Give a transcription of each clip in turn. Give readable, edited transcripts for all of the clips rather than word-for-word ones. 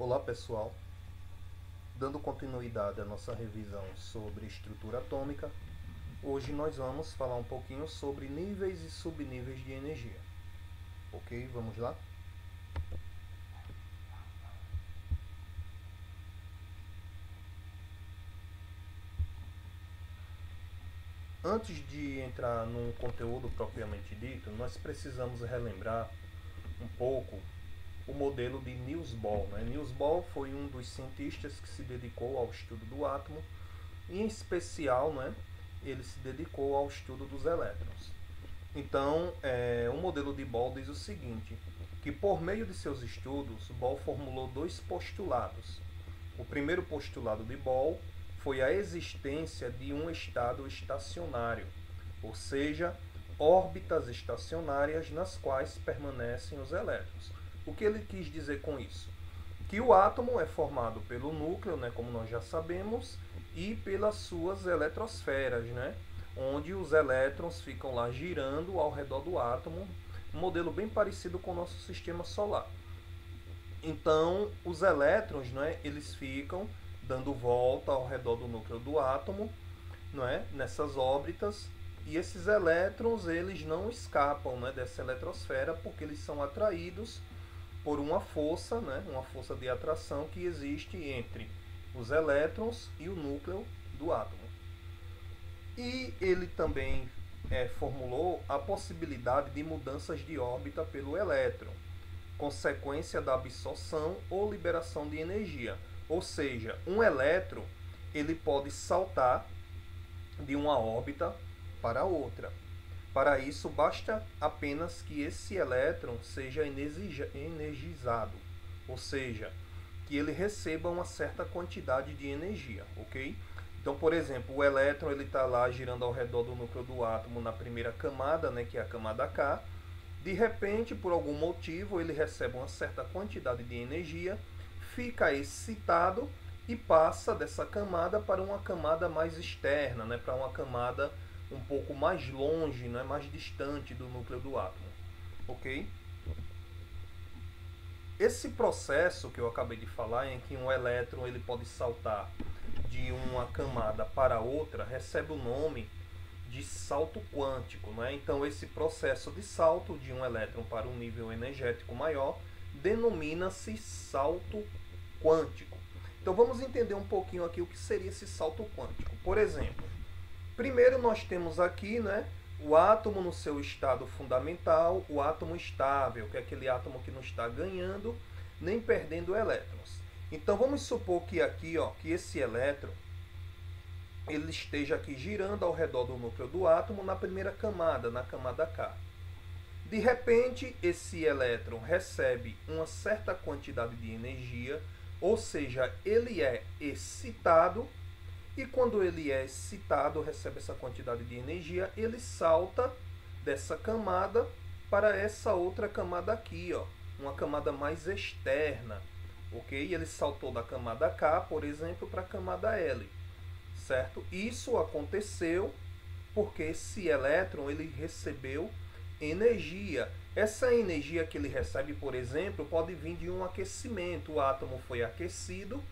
Olá pessoal, dando continuidade à nossa revisão sobre estrutura atômica, hoje nós vamos falar um pouquinho sobre níveis e subníveis de energia. Ok? Vamos lá? Antes de entrar no conteúdo propriamente dito, nós precisamos relembrar um pouco o modelo de Niels Bohr. Niels Bohr foi um dos cientistas que se dedicou ao estudo do átomo, e em especial, ele se dedicou ao estudo dos elétrons. Então, o modelo de Bohr diz o seguinte, que por meio de seus estudos, Bohr formulou dois postulados. O primeiro postulado de Bohr foi a existência de um estado estacionário, ou seja, órbitas estacionárias nas quais permanecem os elétrons. O que ele quis dizer com isso? Que o átomo é formado pelo núcleo, como nós já sabemos, e pelas suas eletrosferas, onde os elétrons ficam lá girando ao redor do átomo, um modelo bem parecido com o nosso sistema solar. Então, os elétrons, eles ficam dando volta ao redor do núcleo do átomo, nessas órbitas, e esses elétrons eles não escapam, dessa eletrosfera, porque eles são atraídos por uma força, uma força de atração que existe entre os elétrons e o núcleo do átomo. E ele também formulou a possibilidade de mudanças de órbita pelo elétron, consequência da absorção ou liberação de energia. Ou seja, um elétron ele pode saltar de uma órbita para outra. Para isso, basta apenas que esse elétron seja energizado, ou seja, que ele receba uma certa quantidade de energia, ok? Então, por exemplo, o elétron está lá girando ao redor do núcleo do átomo na primeira camada, que é a camada K. De repente, por algum motivo, ele recebe uma certa quantidade de energia, fica excitado e passa dessa camada para uma camada mais externa, para uma camada um pouco mais longe, mais distante do núcleo do átomo. Ok? Esse processo que eu acabei de falar, em que um elétron ele pode saltar de uma camada para outra, recebe o nome de salto quântico. Então, esse processo de salto de um elétron para um nível energético maior denomina-se salto quântico. Então, vamos entender um pouquinho aqui o que seria esse salto quântico. Por exemplo, primeiro nós temos aqui o átomo no seu estado fundamental, o átomo estável, que é aquele átomo que não está ganhando nem perdendo elétrons. Então vamos supor que aqui, que esse elétron ele esteja aqui girando ao redor do núcleo do átomo na primeira camada, na camada K. De repente, esse elétron recebe uma certa quantidade de energia, ou seja, ele é excitado, e quando ele é excitado, recebe essa quantidade de energia, ele salta dessa camada para essa outra camada aqui, uma camada mais externa, ok? Ele saltou da camada K, por exemplo, para a camada L, certo? Isso aconteceu porque esse elétron ele recebeu energia. Essa energia que ele recebe, por exemplo, pode vir de um aquecimento. O átomo foi aquecido,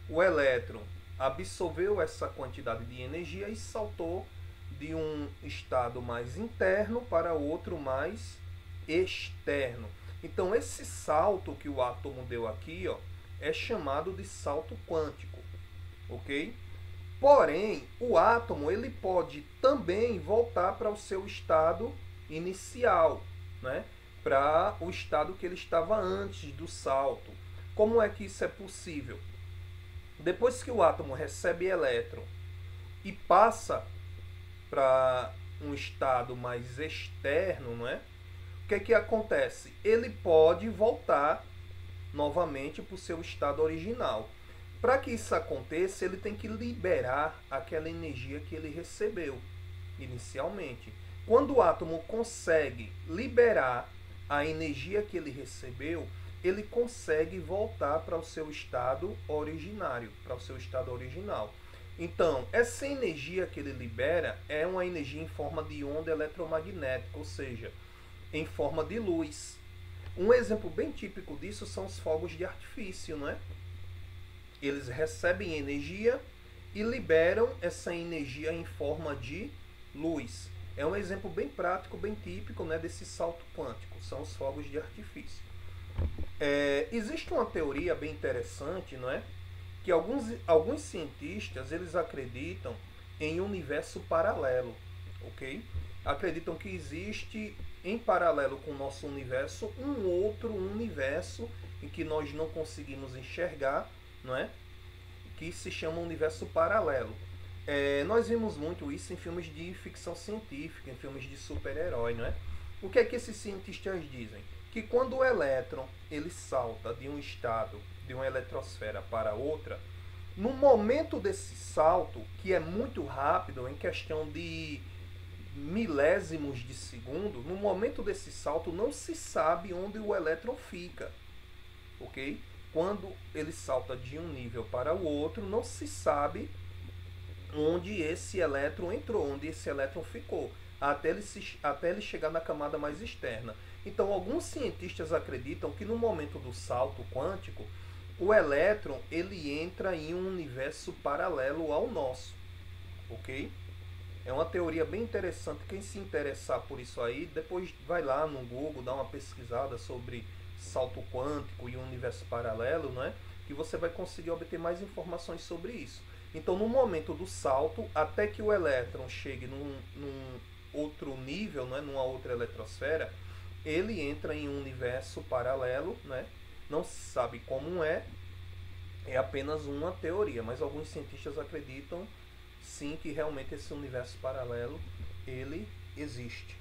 o elétron absorveu essa quantidade de energia e saltou de um estado mais interno para outro mais externo. Então, esse salto que o átomo deu aqui, é chamado de salto quântico, ok? Porém, o átomo ele pode também voltar para o seu estado inicial, para o estado que ele estava antes do salto. Como é que isso é possível? Depois que o átomo recebe elétron e passa para um estado mais externo, o que é que acontece? Ele pode voltar novamente para o seu estado original. Para que isso aconteça, ele tem que liberar aquela energia que ele recebeu inicialmente. Quando o átomo consegue liberar a energia que ele recebeu, ele consegue voltar para o seu estado originário, para o seu estado original. Então, essa energia que ele libera é uma energia em forma de onda eletromagnética, ou seja, em forma de luz. Um exemplo bem típico disso são os fogos de artifício, não é? Eles recebem energia e liberam essa energia em forma de luz. É um exemplo bem prático, bem típico, né, desse salto quântico, são os fogos de artifício. Existe uma teoria bem interessante, não é? Que alguns cientistas eles acreditam em universo paralelo, ok? Acreditam que existe em paralelo com o nosso universo um outro universo em que nós não conseguimos enxergar, não é? Que se chama universo paralelo. Nós vimos muito isso em filmes de ficção científica, em filmes de super-herói, não é? O que é que esses cientistas dizem? Que quando o elétron ele salta de um estado, de uma eletrosfera para outra, no momento desse salto, que é muito rápido, em questão de milésimos de segundo, no momento desse salto não se sabe onde o elétron fica, ok? Quando ele salta de um nível para o outro, não se sabe onde esse elétron entrou, onde esse elétron ficou, até ele chegar na camada mais externa. Então, alguns cientistas acreditam que no momento do salto quântico, o elétron ele entra em um universo paralelo ao nosso, ok? É uma teoria bem interessante. Quem se interessar por isso aí, depois vai lá no Google, dá uma pesquisada sobre salto quântico e universo paralelo, não é? Que você vai conseguir obter mais informações sobre isso. Então, no momento do salto, até que o elétron chegue num outro nível, não é? Numa outra eletrosfera, ele entra em um universo paralelo, né? Não se sabe como é apenas uma teoria, mas alguns cientistas acreditam sim que realmente esse universo paralelo ele existe.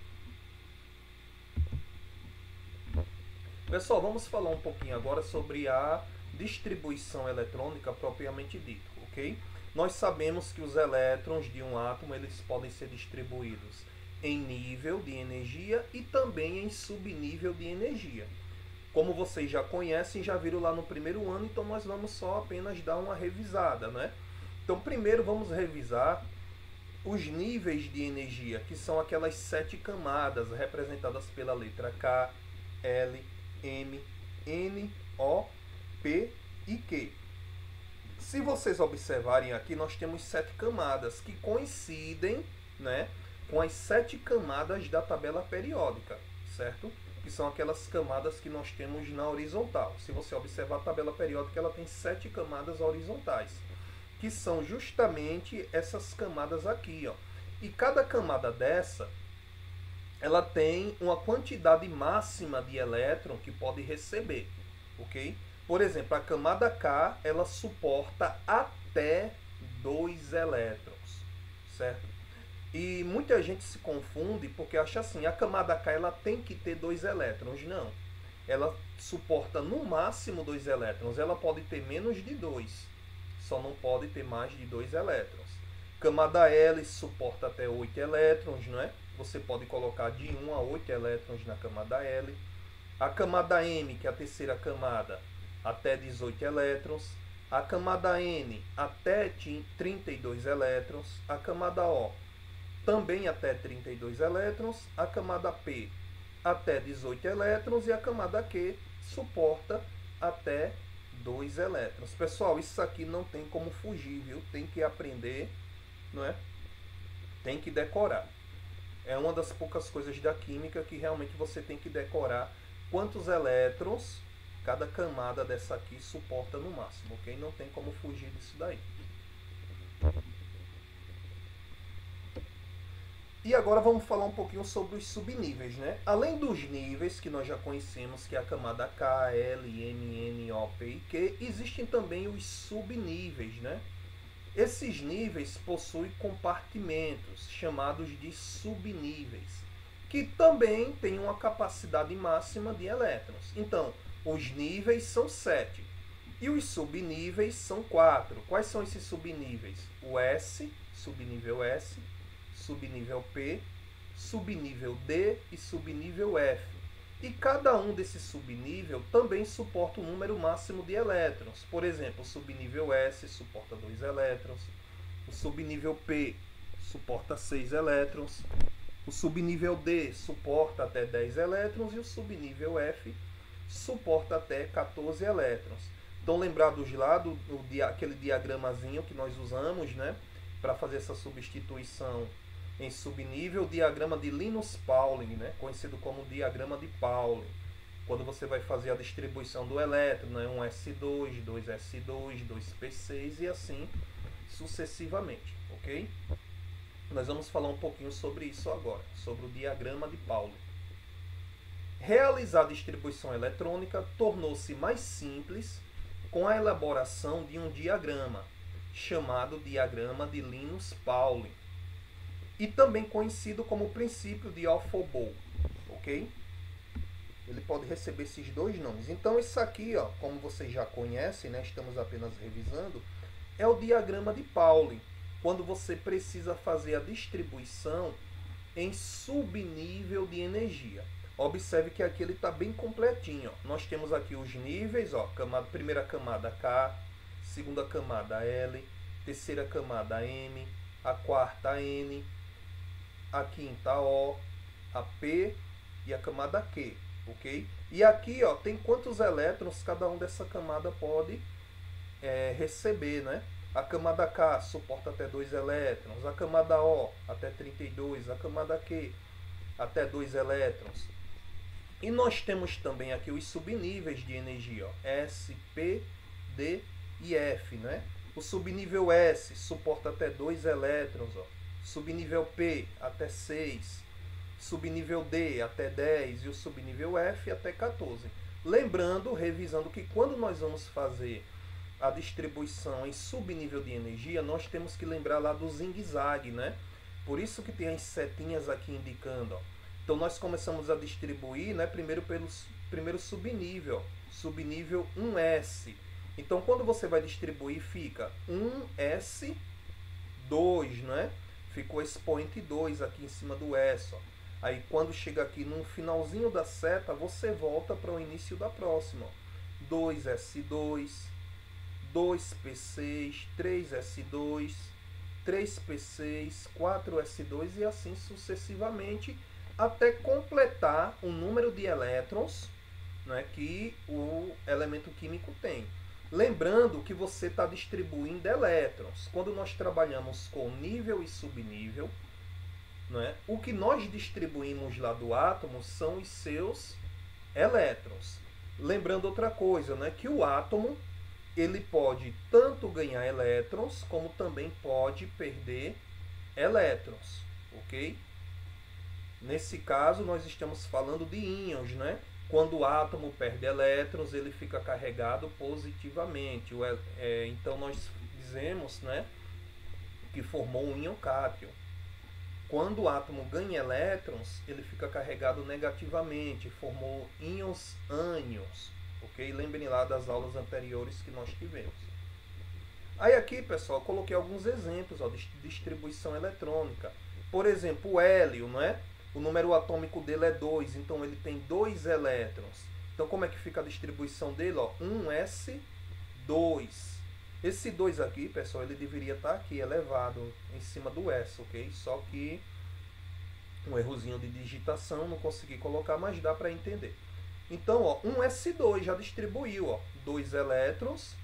Pessoal, vamos falar um pouquinho agora sobre a distribuição eletrônica propriamente dita, ok? Nós sabemos que os elétrons de um átomo eles podem ser distribuídos em nível de energia e também em subnível de energia. Como vocês já conhecem, já viram lá no primeiro ano, então nós vamos só apenas dar uma revisada, né? Então, primeiro vamos revisar os níveis de energia, que são aquelas 7 camadas representadas pela letra K, L, M, N, O, P e Q. Se vocês observarem aqui, nós temos 7 camadas que coincidem, né, com as 7 camadas da tabela periódica, certo? Que são aquelas camadas que nós temos na horizontal. Se você observar a tabela periódica, ela tem 7 camadas horizontais, que são justamente essas camadas aqui, ó. E cada camada dessa, ela tem uma quantidade máxima de elétron que pode receber, ok? Por exemplo, a camada K, ela suporta até 2 elétrons, certo? E muita gente se confunde porque acha assim, a camada K ela tem que ter 2 elétrons. Não. Ela suporta no máximo 2 elétrons. Ela pode ter menos de 2. Só não pode ter mais de 2 elétrons. Camada L suporta até 8 elétrons, não é? Você pode colocar de 1 a 8 elétrons na camada L. A camada M, que é a terceira camada, até 18 elétrons. A camada N até 32 elétrons. A camada O também até 32 elétrons, a camada P até 18 elétrons e a camada Q suporta até 2 elétrons. Pessoal, isso aqui não tem como fugir, viu? Tem que aprender, não é? Tem que decorar. É uma das poucas coisas da química que realmente você tem que decorar quantos elétrons cada camada dessa aqui suporta no máximo, ok? Não tem como fugir disso daí. E agora vamos falar um pouquinho sobre os subníveis, né? Além dos níveis que nós já conhecemos, que é a camada K, L, M, N, O, P e Q, existem também os subníveis, né? Esses níveis possuem compartimentos, chamados de subníveis, que também têm uma capacidade máxima de elétrons. Então, os níveis são 7 e os subníveis são 4. Quais são esses subníveis? O S, subnível S, subnível P, subnível D e subnível F. E cada um desses subníveis também suporta um número máximo de elétrons. Por exemplo, o subnível S suporta 2 elétrons, o subnível P suporta 6 elétrons, o subnível D suporta até 10 elétrons e o subnível F suporta até 14 elétrons. Então, lembrados lá aquele diagramazinho que nós usamos, né, para fazer essa substituição em subnível, o diagrama de Linus-Pauling, né, conhecido como diagrama de Pauling. Quando você vai fazer a distribuição do elétron, né, 1s2, 2s2, 2p6 e assim sucessivamente, ok? Nós vamos falar um pouquinho sobre isso agora, sobre o diagrama de Pauling. Realizar a distribuição eletrônica tornou-se mais simples com a elaboração de um diagrama, chamado diagrama de Linus-Pauling, e também conhecido como princípio de Alfvébel, ok? Ele pode receber esses dois nomes. Então, isso aqui, ó, como vocês já conhecem, né, estamos apenas revisando, é o diagrama de Pauling, quando você precisa fazer a distribuição em subnível de energia. Observe que aqui ele está bem completinho. Ó. Nós temos aqui os níveis, ó, primeira camada K, segunda camada L, terceira camada M, a quarta N, a quinta O, a P e a camada Q, ok? E aqui, ó, tem quantos elétrons cada um dessa camada pode receber, né? A camada K suporta até 2 elétrons, a camada O até 32, a camada Q até 2 elétrons. E nós temos também aqui os subníveis de energia, ó, S, P, D e F, né? O subnível S suporta até 2 elétrons, ó. Subnível P até 6, subnível D até 10 e o subnível F até 14. Lembrando, revisando que quando nós vamos fazer a distribuição em subnível de energia, nós temos que lembrar lá do zigue-zague, né? Por isso que tem as setinhas aqui indicando, ó. Então nós começamos a distribuir, né, primeiro subnível, subnível 1S. Então quando você vai distribuir fica 1S2, né? Ficou expoente 2 aqui em cima do S, ó. Aí quando chega aqui no finalzinho da seta, você volta para o início da próxima, ó. 2S2, 2P6, 3S2, 3P6, 4S2 e assim sucessivamente, até completar o número de elétrons, né, que o elemento químico tem. Lembrando que você está distribuindo elétrons. Quando nós trabalhamos com nível e subnível, né, o que nós distribuímos lá do átomo são os seus elétrons. Lembrando outra coisa, né, que o átomo ele pode tanto ganhar elétrons, como também pode perder elétrons, ok? Nesse caso, nós estamos falando de íons, né? Quando o átomo perde elétrons, ele fica carregado positivamente. Então, nós dizemos, né, que formou um íon cátion. Quando o átomo ganha elétrons, ele fica carregado negativamente, formou íons ânions. Ok? Lembrem lá das aulas anteriores que nós tivemos. Aí aqui, pessoal, eu coloquei alguns exemplos, ó, de distribuição eletrônica. Por exemplo, o hélio, né? O número atômico dele é 2, então ele tem 2 elétrons. Então como é que fica a distribuição dele? Ó, 1s2. Esse 2 aqui, pessoal, ele deveria estar aqui elevado em cima do S, ok? Só que um errozinho de digitação, não consegui colocar, mas dá para entender. Então, ó, 1s2 já distribuiu, ó, 2 elétrons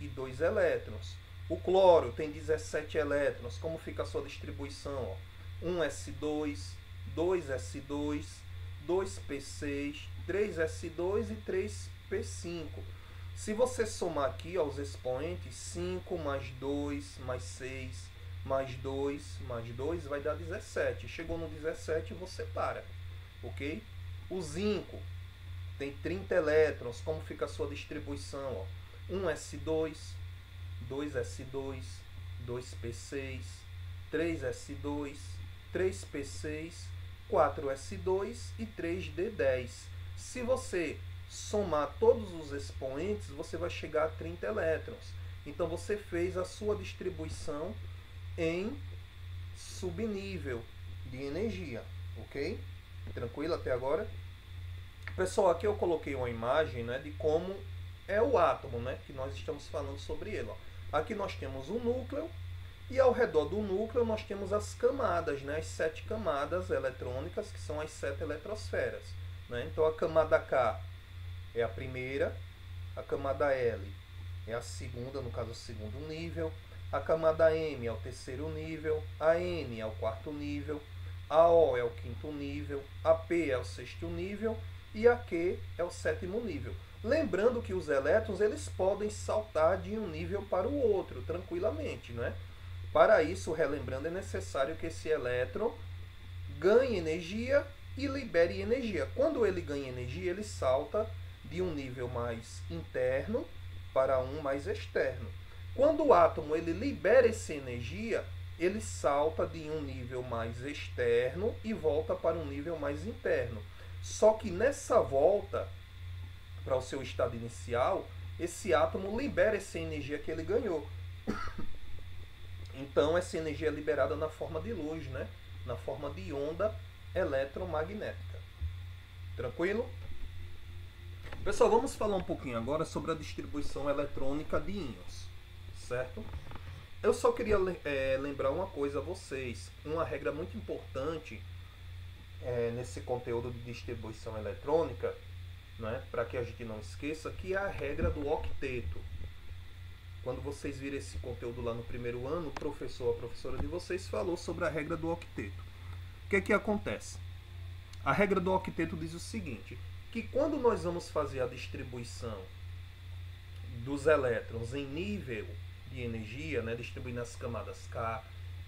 e 2 elétrons. O cloro tem 17 elétrons. Como fica a sua distribuição? Ó? 1s2, 2s2, 2p6, 3s2 e 3p5. Se você somar aqui, ó, os expoentes, 5 mais 2 mais 6 mais 2 mais 2 vai dar 17. Chegou no 17 você para, ok? O zinco tem 30 elétrons. Como fica a sua distribuição? Ó? 1s2, 2s2, 2p6, 3s2, 3p6, 4s2 e 3d10. Se você somar todos os expoentes, você vai chegar a 30 elétrons. Então você fez a sua distribuição em subnível de energia, ok? Tranquilo até agora? Pessoal, aqui eu coloquei uma imagem, né, de como é o átomo, né, que nós estamos falando sobre ele. Ó. Aqui nós temos o núcleo e ao redor do núcleo nós temos as camadas, né, as 7 camadas eletrônicas, que são as 7 eletrosferas. Né? Então a camada K é a primeira, a camada L é a segunda, no caso o segundo nível, a camada M é o terceiro nível, a N é o quarto nível, a O é o quinto nível, a P é o sexto nível e a Q é o sétimo nível. Lembrando que os elétrons eles podem saltar de um nível para o outro tranquilamente, não é? Para isso, relembrando, é necessário que esse elétron ganhe energia e libere energia. Quando ele ganha energia, ele salta de um nível mais interno para um mais externo. Quando o átomo ele libera essa energia, ele salta de um nível mais externo e volta para um nível mais interno. Só que nessa volta para o seu estado inicial, esse átomo libera essa energia que ele ganhou. Então essa energia é liberada na forma de luz, né? Na forma de onda eletromagnética. Tranquilo? Pessoal, vamos falar um pouquinho agora sobre a distribuição eletrônica de íons, certo? Eu só queria lembrar uma coisa a vocês, uma regra muito importante nesse conteúdo de distribuição eletrônica, né, para que a gente não esqueça, que é a regra do octeto. Quando vocês viram esse conteúdo lá no primeiro ano, o professor, a professora de vocês falou sobre a regra do octeto. O que acontece? A regra do octeto diz o seguinte, que quando nós vamos fazer a distribuição dos elétrons em nível de energia, né, distribuindo as camadas K,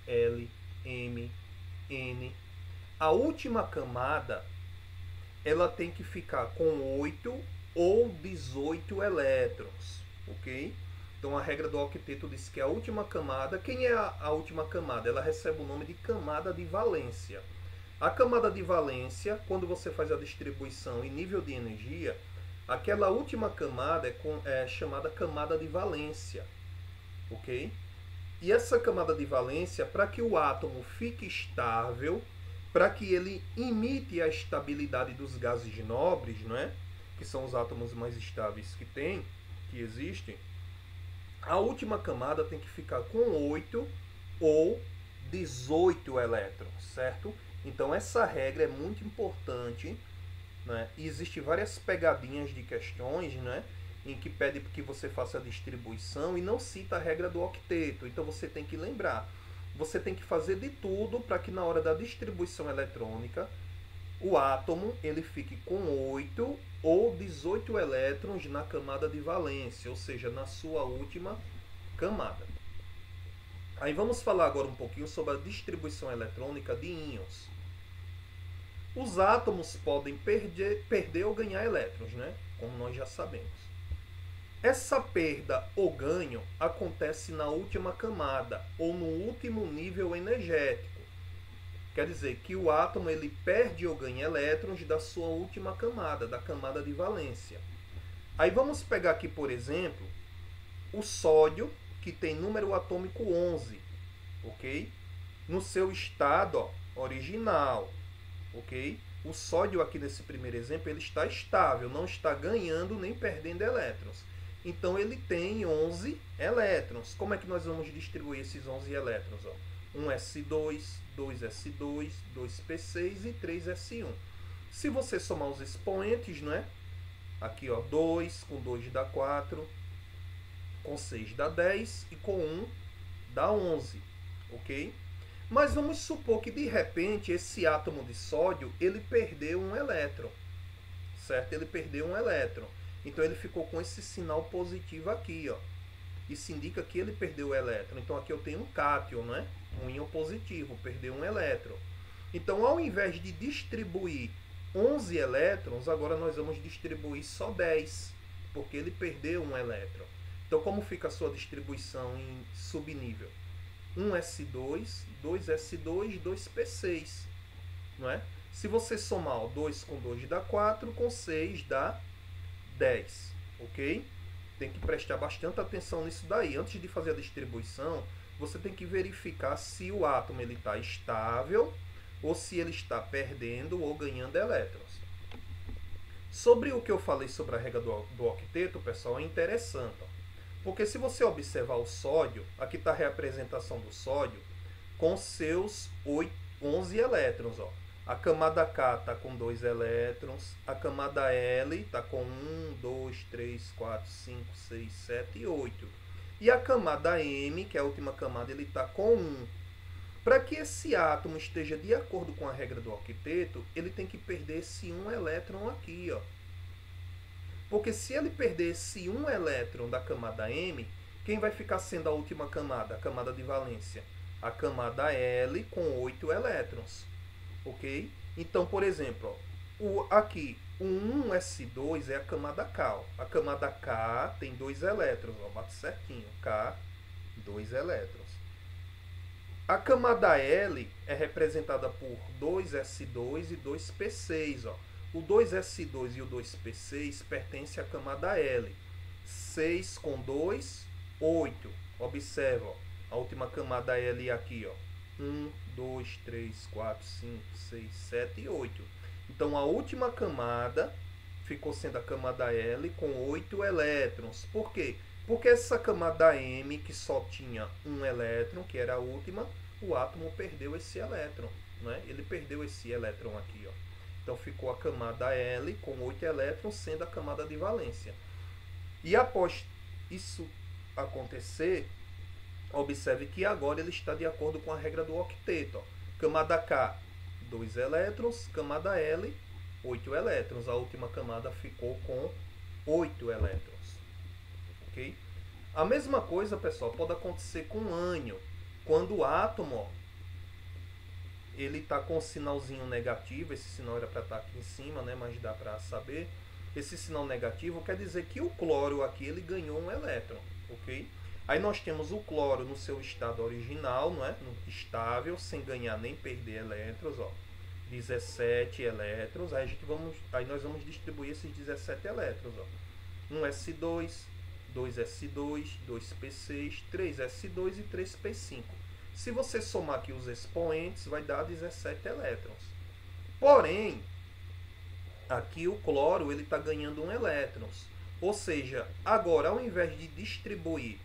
L, M, N, a última camada ela tem que ficar com 8 ou 18 elétrons, ok? Então a regra do octeto diz que a última camada, quem é a última camada? Ela recebe o nome de camada de valência. A camada de valência, quando você faz a distribuição em nível de energia, aquela última camada é chamada camada de valência, ok? E essa camada de valência, para que o átomo fique estável, para que ele imite a estabilidade dos gases nobres, não é? Que são os átomos mais estáveis que existem, a última camada tem que ficar com 8 ou 18 elétrons, certo? Então essa regra é muito importante, né? E existem várias pegadinhas de questões, né, em que pede que você faça a distribuição e não cita a regra do octeto. Então você tem que lembrar, você tem que fazer de tudo para que na hora da distribuição eletrônica o átomo ele fique com 8 ou 18 elétrons na camada de valência, ou seja, na sua última camada. Aí vamos falar agora um pouquinho sobre a distribuição eletrônica de íons. Os átomos podem perder ou ganhar elétrons, né? Como nós já sabemos. Essa perda ou ganho acontece na última camada ou no último nível energético. Quer dizer que o átomo ele perde ou ganha elétrons da sua última camada, da camada de valência. Aí vamos pegar aqui, por exemplo, o sódio, que tem número atômico 11, ok? No seu estado original, ok? O sódio aqui nesse primeiro exemplo ele está estável, não está ganhando nem perdendo elétrons. Então ele tem 11 elétrons. Como é que nós vamos distribuir esses 11 elétrons? Ó? 1s2, 2s2, 2p6 e 3s1. Se você somar os expoentes, não é? Aqui, ó, 2 com 2 dá 4, com 6 dá 10 e com 1 dá 11, ok? Mas vamos supor que de repente esse átomo de sódio ele perdeu um elétron, certo? Ele perdeu um elétron. Então ele ficou com esse sinal positivo aqui, ó. Isso indica que ele perdeu o elétron. Então aqui eu tenho um cátion, né? Um íon positivo, perdeu um elétron. Então ao invés de distribuir 11 elétrons, agora nós vamos distribuir só 10, porque ele perdeu um elétron. Então como fica a sua distribuição em subnível? 1s2, 2s2, 2p6, não é? Se você somar 2 com 2 dá 4, com 6 dá 10, ok? Tem que prestar bastante atenção nisso daí. Antes de fazer a distribuição, você tem que verificar se o átomo está estável ou se ele está perdendo ou ganhando elétrons. Sobre o que eu falei sobre a regra do octeto, pessoal, é interessante. Ó. Porque se você observar o sódio, aqui está a representação do sódio com seus 11 elétrons. Ó. A camada K está com 2 elétrons. A camada L está com 1, 2, 3, 4, 5, 6, 7 e 8. E a camada M, que é a última camada, ele está com 1. Para que esse átomo esteja de acordo com a regra do octeto, ele tem que perder esse 1 elétron aqui, ó. Porque se ele perder esse 1 elétron da camada M, quem vai ficar sendo a última camada? A camada de valência. A camada L com 8 elétrons. Ok? Então, por exemplo, ó, aqui, o 1s2 é a camada K. Ó. A camada K tem 2 elétrons. Ó, bate certinho. K, 2 elétrons. A camada L é representada por 2s2 e 2p6. Ó. O 2s2 e o 2p6 pertencem à camada L. 6 com 2, 8. Observa, ó, a última camada L aqui, ó. 1, 2, 3, 4, 5, 6, 7 e 8. Então a última camada ficou sendo a camada L com 8 elétrons. Por quê? Porque essa camada M, que só tinha um elétron, que era a última, o átomo perdeu esse elétron. Né? Ele perdeu esse elétron aqui. Ó. Então ficou a camada L com 8 elétrons, sendo a camada de valência. E após isso acontecer, observe que agora ele está de acordo com a regra do octeto. Ó. Camada K, 2 elétrons. Camada L, 8 elétrons. A última camada ficou com 8 elétrons. Okay? A mesma coisa, pessoal, pode acontecer com o ânion. Quando o átomo, ó, ele está com um sinalzinho negativo, esse sinal era para estar aqui em cima, né, mas dá para saber. Esse sinal negativo quer dizer que o cloro aqui ele ganhou um elétron, ok? Aí nós temos o cloro no seu estado original, não é? Estável, sem ganhar nem perder elétrons, ó. 17 elétrons. Aí nós vamos distribuir esses 17 elétrons, ó. 1s2, 2s2, 2p6, 3s2 e 3p5. Se você somar aqui os expoentes, vai dar 17 elétrons. Porém, aqui o cloro ele está ganhando 1 elétrons. Ou seja, agora ao invés de distribuir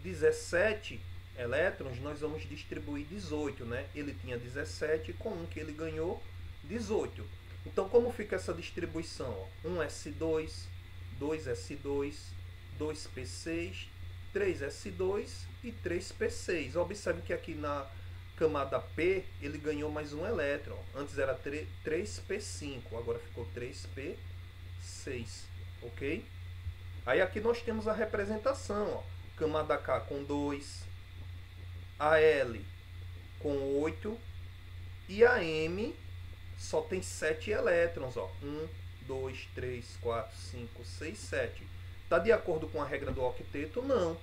17 elétrons, nós vamos distribuir 18, né? Ele tinha 17, com 1 que ele ganhou, 18. Então, como fica essa distribuição? Ó? 1s2, 2s2, 2p6, 3s2 e 3p6. Observe que aqui na camada P, ele ganhou mais um elétron. Antes era 3p5, agora ficou 3p6, ok? Aí aqui nós temos a representação, ó. Camada K com 2, a L com 8 e a M só tem 7 elétrons, ó. 1, 2, 3, 4, 5, 6, 7. Está de acordo com a regra do octeto? Não.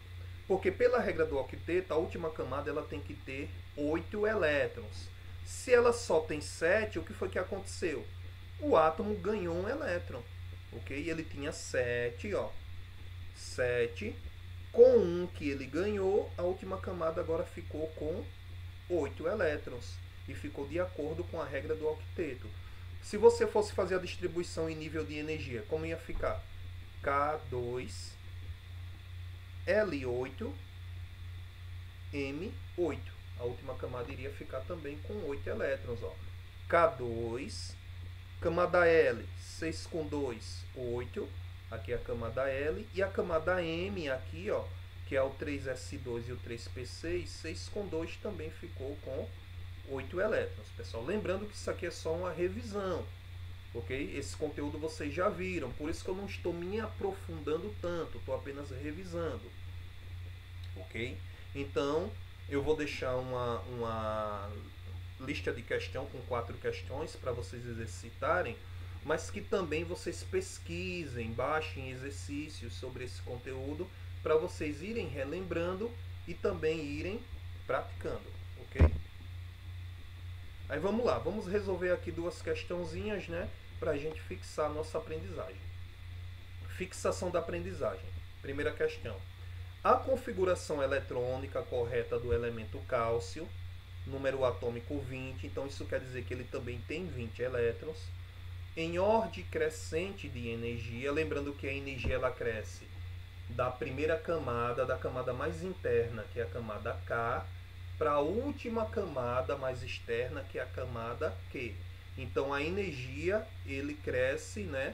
Porque pela regra do octeto, a última camada ela tem que ter 8 elétrons. Se ela só tem 7, o que foi que aconteceu? O átomo ganhou um elétron. Ok? Ele tinha 7, ó. 7. Com 1 que ele ganhou, a última camada agora ficou com 8 elétrons. E ficou de acordo com a regra do octeto. Se você fosse fazer a distribuição em nível de energia, como ia ficar? K2, L8, M8. A última camada iria ficar também com 8 elétrons. Ó. K2, camada L, 6 com 2, 8. Aqui é a camada L. E a camada M aqui, ó, que é o 3s2 e o 3p6, 6 com 2 também ficou com 8 elétrons. Pessoal, lembrando que isso aqui é só uma revisão. Ok? Esse conteúdo vocês já viram, por isso que eu não estou me aprofundando tanto, estou apenas revisando. Ok? Então, eu vou deixar uma lista de questão com 4 questões para vocês exercitarem, mas que também vocês pesquisem, baixem exercícios sobre esse conteúdo para vocês irem relembrando e também irem praticando. Ok? Aí vamos lá, vamos resolver aqui 2 questãozinhas, né? Para a gente fixar a nossa aprendizagem. Fixação da aprendizagem. Primeira questão. A configuração eletrônica correta do elemento cálcio, número atômico 20, então isso quer dizer que ele também tem 20 elétrons, em ordem crescente de energia, lembrando que a energia ela cresce da primeira camada, da camada mais interna, que é a camada K, para a última camada mais externa, que é a camada Q. Então a energia ele cresce, né,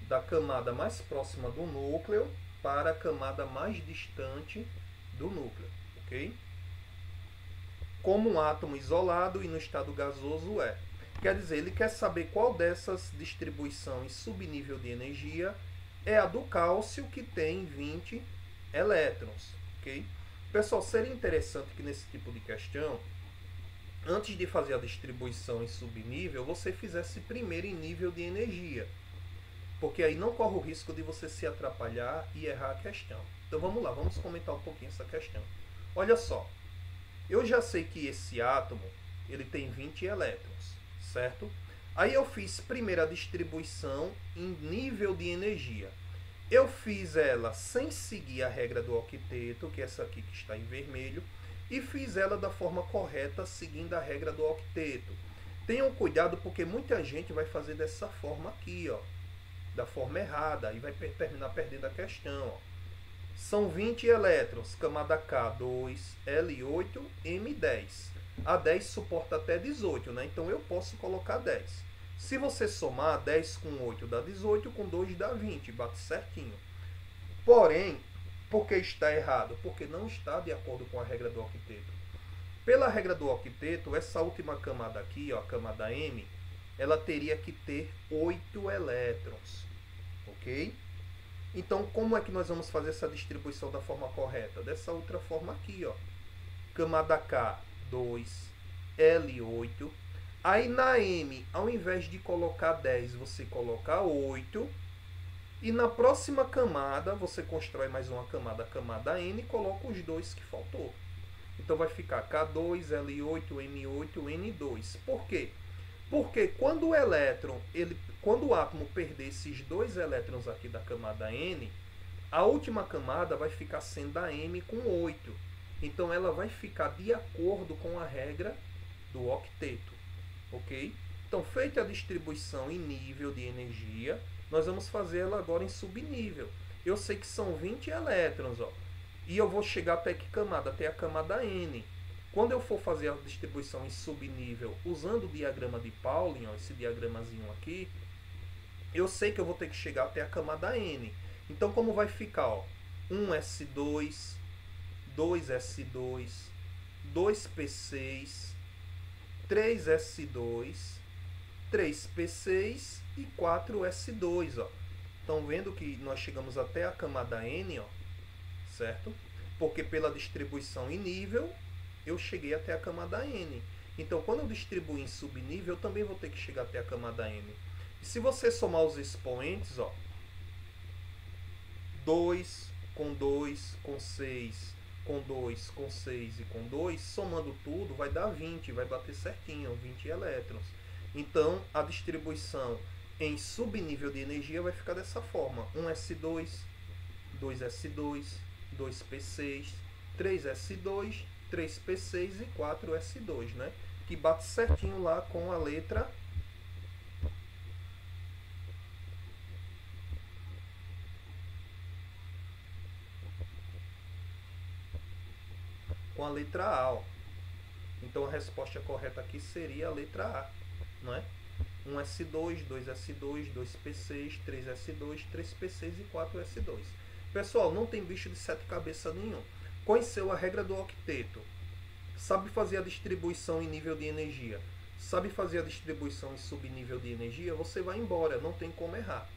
da camada mais próxima do núcleo para a camada mais distante do núcleo, ok? Como um átomo isolado e no estado gasoso é. Quer dizer, ele quer saber qual dessas distribuições subnível de energia é a do cálcio, que tem 20 elétrons, ok? Pessoal, seria interessante que nesse tipo de questão, antes de fazer a distribuição em subnível, você fizesse primeiro em nível de energia, porque aí não corre o risco de você se atrapalhar e errar a questão. Então vamos lá, vamos comentar um pouquinho essa questão. Olha só, eu já sei que esse átomo ele tem 20 elétrons, certo? Aí eu fiz primeiro a distribuição em nível de energia. Eu fiz ela sem seguir a regra do octeto, que é essa aqui que está em vermelho, e fiz ela da forma correta, seguindo a regra do octeto. Tenham cuidado, porque muita gente vai fazer dessa forma aqui, ó, da forma errada, e vai terminar perdendo a questão. Ó. São 20 elétrons, camada K, 2, L8, M10. A 10 suporta até 18, né? Então eu posso colocar 10. Se você somar, 10 com 8 dá 18, com 2 dá 20, bate certinho. Porém, por que está errado? Porque não está de acordo com a regra do octeto. Pela regra do octeto, essa última camada aqui, ó, a camada M, ela teria que ter 8 elétrons, ok? Então, como é que nós vamos fazer essa distribuição da forma correta? Dessa outra forma aqui, ó. Camada K, 2, L8. Aí na M, ao invés de colocar 10, você coloca 8. E na próxima camada, você constrói mais uma camada, a camada N, e coloca os dois que faltou. Então vai ficar K2, L8, M8, N2. Por quê? Porque quando o elétron, quando o átomo perder esses 2 elétrons aqui da camada N, a última camada vai ficar sendo a M com 8. Então ela vai ficar de acordo com a regra do octeto, ok? Então, feita a distribuição em nível de energia, nós vamos fazer ela agora em subnível. Eu sei que são 20 elétrons, ó, e eu vou chegar até que camada? Até a camada N. Quando eu for fazer a distribuição em subnível usando o diagrama de Pauling, ó, esse diagramazinho aqui, eu sei que eu vou ter que chegar até a camada N. Então, como vai ficar? Ó, 1s2, 2s2, 2p6, 3s2, 3p6 e 4s2. Ó. Estão vendo que nós chegamos até a camada N, ó, certo? Porque pela distribuição em nível, eu cheguei até a camada N. Então, quando eu distribuir em subnível, eu também vou ter que chegar até a camada N. E se você somar os expoentes, ó, 2 com 2 com 6, com 2 com 6 e com 2, somando tudo, vai dar 20, vai bater certinho, 20 elétrons. Então, a distribuição em subnível de energia vai ficar dessa forma. 1s2, 2s2, 2p6, 3s2, 3p6 e 4s2, né? Que bate certinho lá com a letra A. Ó. Então a resposta correta aqui seria a letra A, não é? 1s2, 2s2, 2p6, 3s2, 3p6 e 4s2. Pessoal, não tem bicho de 7 cabeças nenhum. Conheceu a regra do octeto, sabe fazer a distribuição em nível de energia, sabe fazer a distribuição em subnível de energia, você vai embora, não tem como errar,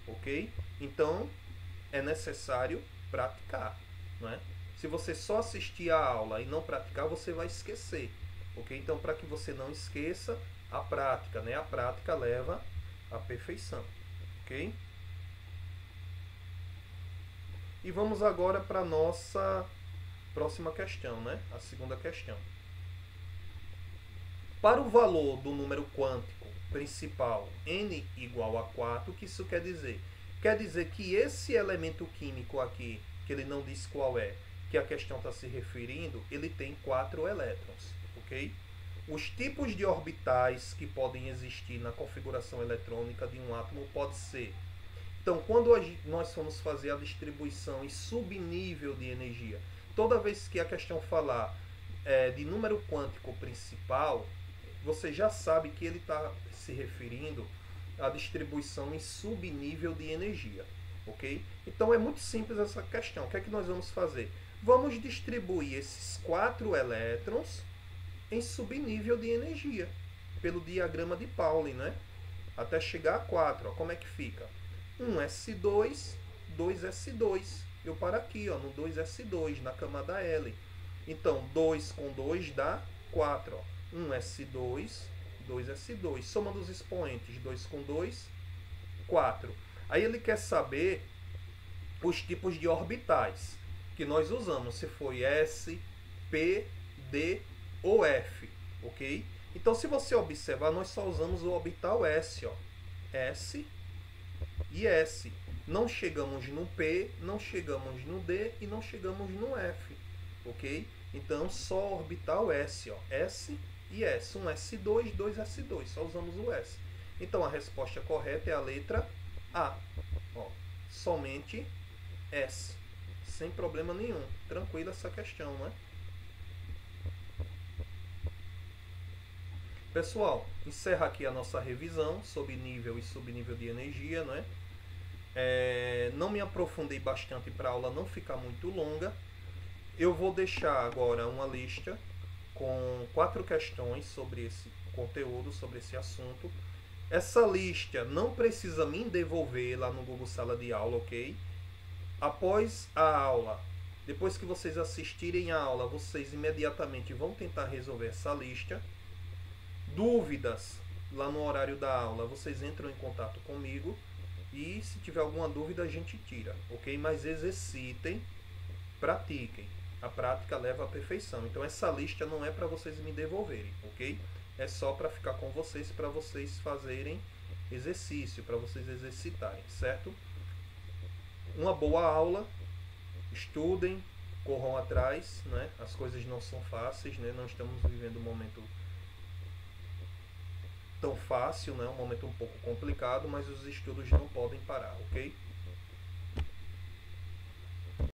ok? Então, é necessário praticar, não é? Se você só assistir a aula e não praticar, você vai esquecer, ok? Então, para que você não esqueça, a prática, né? A prática leva à perfeição, ok? E vamos agora para a nossa próxima questão, né? A segunda questão. Para o valor do número quântico principal n igual a 4, o que isso quer dizer? Quer dizer que esse elemento químico aqui, que ele não diz qual é, que a questão está se referindo, ele tem 4 elétrons, ok? Os tipos de orbitais que podem existir na configuração eletrônica de um átomo pode ser. Então, quando nós formos fazer a distribuição em subnível de energia, toda vez que a questão falar de número quântico principal, você já sabe que ele está se referindo à distribuição em subnível de energia, ok? Então é muito simples essa questão. O que é que nós vamos fazer? Vamos distribuir esses 4 elétrons em subnível de energia, pelo diagrama de Pauling, né? Até chegar a 4, ó, como é que fica? 1s2, 2s2. Eu paro aqui, ó, no 2s2, na camada L. Então, 2 com 2 dá 4. Ó. 1s2, 2s2. Soma dos expoentes, 2 com 2, 4. Aí ele quer saber os tipos de orbitais que nós usamos, se foi S, P, D ou F, ok? Então, se você observar, nós só usamos o orbital S, ó. S e S. Não chegamos no P, não chegamos no D e não chegamos no F, ok? Então, só orbital S, ó. S e S. 1s2, 2s2. Só usamos o S. Então, a resposta correta é a letra A. Ó, somente S. Sem problema nenhum. Tranquila essa questão, né? Pessoal, encerra aqui a nossa revisão sobre nível e subnível de energia, né? Não me aprofundei bastante para a aula não ficar muito longa. Eu vou deixar agora uma lista com 4 questões sobre esse conteúdo, sobre esse assunto. Essa lista não precisa me devolver lá no Google Sala de Aula, ok? Após a aula, depois que vocês assistirem a aula, vocês imediatamente vão tentar resolver essa lista. Dúvidas lá no horário da aula, vocês entram em contato comigo e se tiver alguma dúvida a gente tira, ok? Mas exercitem, pratiquem. A prática leva à perfeição. Então essa lista não é para vocês me devolverem, ok? É só para ficar com vocês, para vocês fazerem exercício, para vocês exercitarem, certo? Uma boa aula, estudem, corram atrás, né? As coisas não são fáceis, né? Não estamos vivendo um momento tão fácil, né? Um momento um pouco complicado, mas os estudos não podem parar, ok?